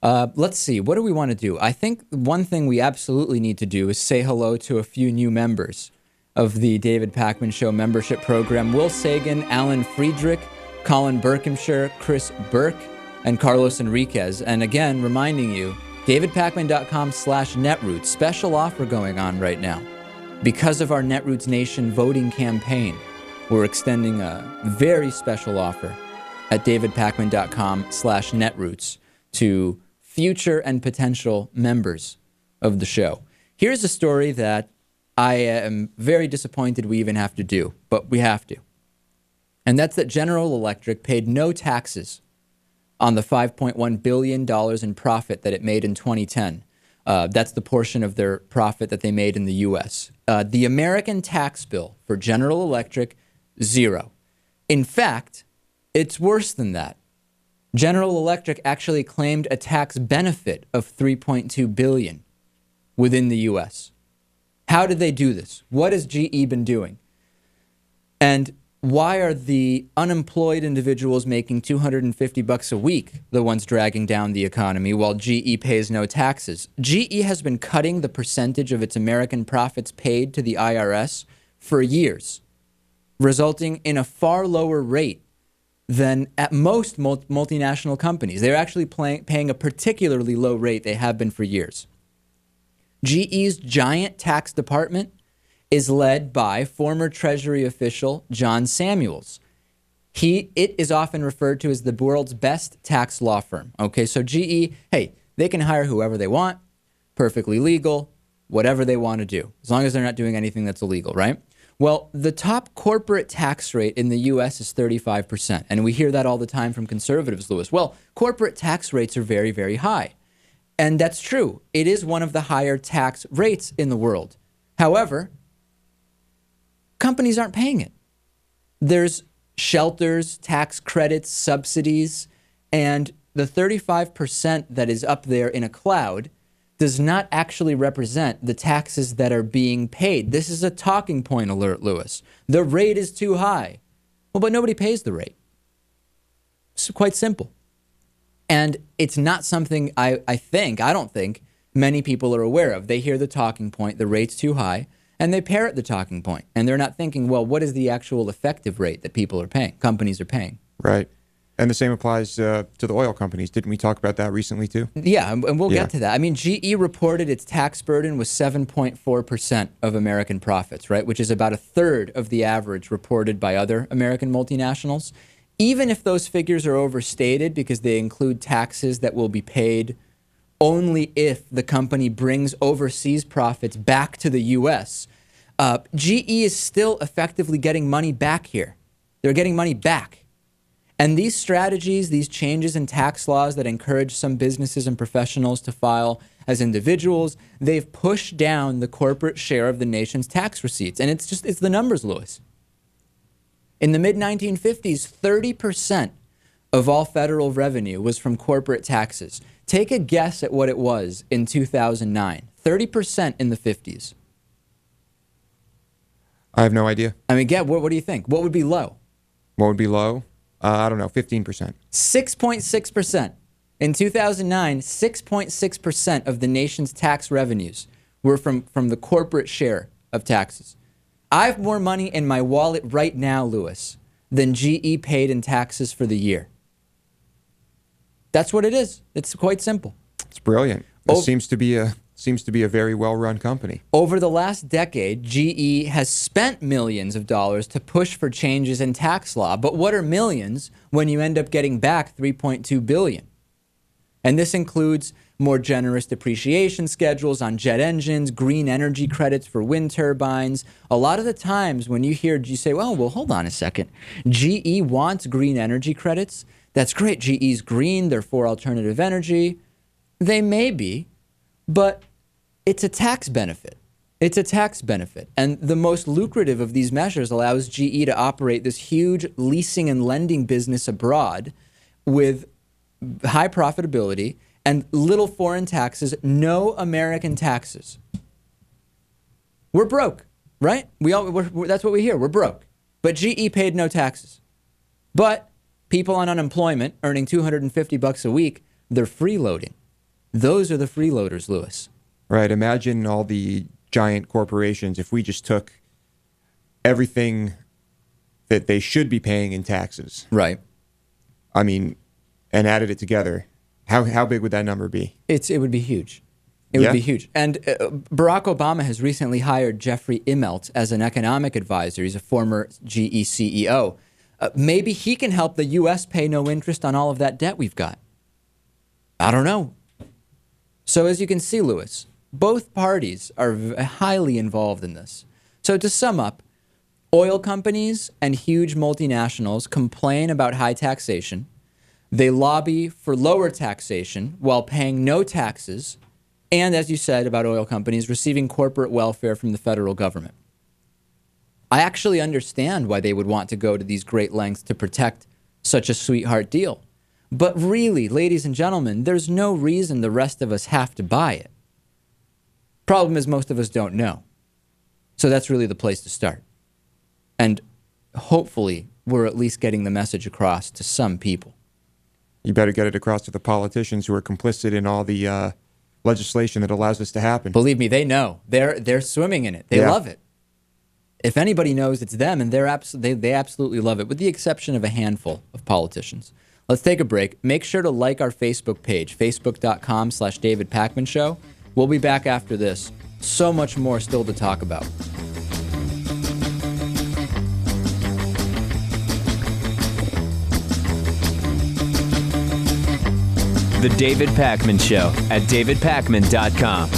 Let's see. What do we want to do? I think one thing we absolutely need to do is say hello to a few new members of the David Pakman Show membership program. Will Sagan, Alan Friedrich, Colin Berkhamshire, Chris Burke, and Carlos Enriquez. And again, reminding you, davidpakman.com/netroots. Special offer going on right now. Because of our Netroots Nation voting campaign, we're extending a very special offer at davidpakman.com/netroots to future and potential members of the show. Here's a story that I am very disappointed we even have to do, but we have to. And that's that General Electric paid no taxes on the $5.1 billion in profit that it made in 2010. That's the portion of their profit that they made in the U.S. The American tax bill for General Electric, zero. In fact, it's worse than that. General Electric actually claimed a tax benefit of $3.2 billion within the U.S. How did they do this? What has GE been doing? And why are the unemployed individuals making $250 a week the ones dragging down the economy while GE pays no taxes? GE has been cutting the percentage of its American profits paid to the IRS for years, resulting in a far lower rate than at most multinational companies. They're actually paying a particularly low rate. They have been for years. GE's giant tax department is led by former Treasury official John Samuels. It is often referred to as the world's best tax law firm. Okay, so GE, hey, they can hire whoever they want, perfectly legal, whatever they want to do, as long as they're not doing anything that's illegal, right? Well, the top corporate tax rate in the U.S. is 35%, and we hear that all the time from conservatives, Lewis. Well, corporate tax rates are very, very high, and that's true. It is one of the higher tax rates in the world. However, companies aren't paying it. There's shelters, tax credits, subsidies, and the 35% that is up there in a cloud does not actually represent the taxes that are being paid. This is a talking point alert, Lewis. The rate is too high. Well, but nobody pays the rate. It's quite simple. And it's not something I don't think many people are aware of. They hear the talking point, the rate's too high, and they parrot the talking point. And they're not thinking, well, what is the actual effective rate that people are paying, companies are paying? Right. And the same applies to the oil companies. Didn't we talk about that recently too? Yeah, and we'll get to that. I mean, GE reported its tax burden was 7.4% of American profits, right? Which is about a third of the average reported by other American multinationals. Even if those figures are overstated because they include taxes that will be paid only if the company brings overseas profits back to the U.S., GE is still effectively getting money back here. They're getting money back. And these strategies, these changes in tax laws that encourage some businesses and professionals to file as individuals, they've pushed down the corporate share of the nation's tax receipts. And it's the numbers, Lewis. In the mid-1950s, 30% of all federal revenue was from corporate taxes. Take a guess at what it was in 2009. 30% in the 50s. I have no idea. I mean, what do you think? What would be low? What would be low? I don't know, 15%. 6.6%. In 2009, 6.6% of the nation's tax revenues were from the corporate share of taxes. I have more money in my wallet right now, Lewis, than GE paid in taxes for the year. That's what it is. It's quite simple. It's brilliant. It seems to be a very well-run company. Over the last decade, GE has spent millions of dollars to push for changes in tax law. But what are millions when you end up getting back $3.2 billion? And this includes more generous depreciation schedules on jet engines, green energy credits for wind turbines. A lot of the times when you say, well, hold on a second. GE wants green energy credits. That's great. GE's green. They're for alternative energy. They may be, but it's a tax benefit. It's a tax benefit. And the most lucrative of these measures allows GE to operate this huge leasing and lending business abroad with high profitability and little foreign taxes, no American taxes. We're broke, right? That's what we hear. We're broke. But GE paid no taxes. But people on unemployment earning $250 a week, they're freeloading. Those are the freeloaders, Lewis. Right. Imagine all the giant corporations. If we just took everything that they should be paying in taxes, Right. I mean, and added it together, how big would that number be? It would be huge. It would Yeah. be huge. And Barack Obama has recently hired Jeffrey Immelt as an economic advisor. He's a former GE CEO. Maybe he can help the U.S. pay no interest on all of that debt we've got. I don't know. So as you can see, Lewis, both parties are highly involved in this. So to sum up, oil companies and huge multinationals complain about high taxation. They lobby for lower taxation while paying no taxes. And as you said about oil companies, receiving corporate welfare from the federal government. I actually understand why they would want to go to these great lengths to protect such a sweetheart deal. But really, ladies and gentlemen, there's no reason the rest of us have to buy it. Problem is, most of us don't know. So that's really the place to start. And hopefully, we're at least getting the message across to some people. You better get it across to the politicians who are complicit in all the legislation that allows this to happen. Believe me, they know. They're swimming in it. They love it. If anybody knows, it's them, and they absolutely love it, with the exception of a handful of politicians. Let's take a break. Make sure to like our Facebook page, facebook.com/David Pakman Show. We'll be back after this. So much more still to talk about. The David Pakman Show at davidpakman.com.